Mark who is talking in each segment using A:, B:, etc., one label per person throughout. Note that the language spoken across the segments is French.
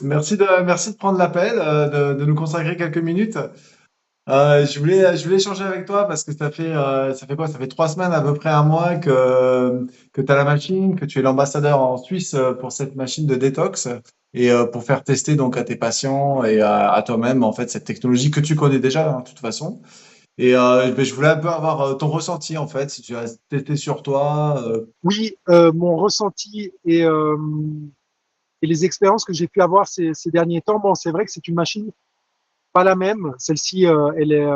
A: Merci de prendre l'appel, de nous consacrer quelques minutes. Je voulais échanger avec toi parce que ça fait quoi? Ça fait 3 semaines, à peu près un mois que tu as la machine, que tu es l'ambassadeur en Suisse pour cette machine de détox et pour faire tester donc à tes patients et à toi-même en fait cette technologie que tu connais déjà hein, de toute façon. Et ben, je voulais un peu avoir ton ressenti en fait, si tu as testé sur toi.
B: Oui, mon ressenti et les expériences que j'ai pu avoir ces derniers temps, bon, c'est vrai que c'est une machine pas la même. Celle-ci, elle est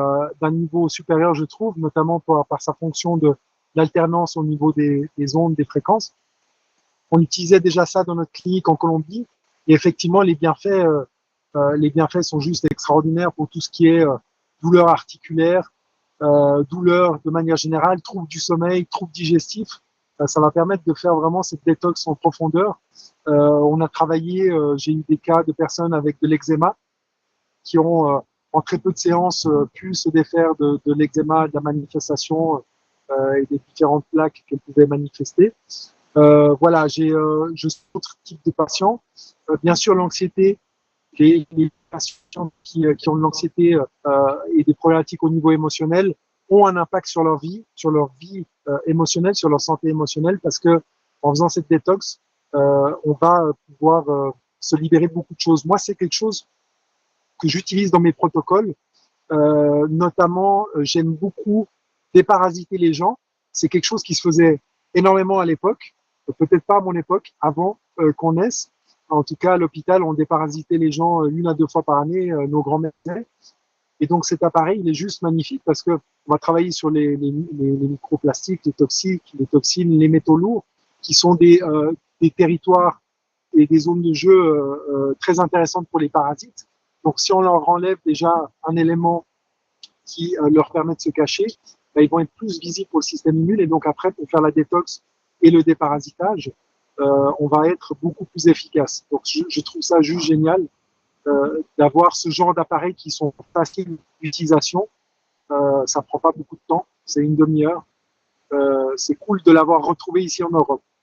B: d'un niveau supérieur, je trouve, notamment par sa fonction de l'alternance au niveau des ondes, des fréquences. On utilisait déjà ça dans notre clinique en Colombie, et effectivement, les bienfaits sont juste extraordinaires pour tout ce qui est douleur articulaire, douleur de manière générale, troubles du sommeil, troubles digestifs. Ça va permettre de faire vraiment cette détox en profondeur. On a travaillé, j'ai eu des cas de personnes avec de l'eczéma qui ont, en très peu de séances, pu se défaire de l'eczéma, de la manifestation et des différentes plaques qu'elles pouvaient manifester. Voilà, je suis autre type de patient. Bien sûr, l'anxiété, les patients qui ont de l'anxiété et des problématiques au niveau émotionnel ont un impact sur leur vie émotionnelle, sur leur santé émotionnelle, parce que en faisant cette détox, on va pouvoir se libérer de beaucoup de choses. Moi, c'est quelque chose que j'utilise dans mes protocoles. Notamment, j'aime beaucoup déparasiter les gens. C'est quelque chose qui se faisait énormément à l'époque, peut-être pas à mon époque, avant qu'on naisse. En tout cas, à l'hôpital, on déparasitait les gens 1 à 2 fois par année, nos grands-mères. Et donc cet appareil, il est juste magnifique parce que on va travailler sur les microplastiques, les toxiques, les toxines, les métaux lourds, qui sont des territoires et des zones de jeu très intéressantes pour les parasites. Donc si on leur enlève déjà un élément qui leur permet de se cacher, ben, ils vont être plus visibles pour le système immune et donc après pour faire la détox et le déparasitage, on va être beaucoup plus efficace. Donc je trouve ça juste génial d'avoir ce genre d'appareils qui sont faciles d'utilisation. Ça prend pas beaucoup de temps, c'est 1 demi-heure. C'est cool de l'avoir retrouvé ici en Europe.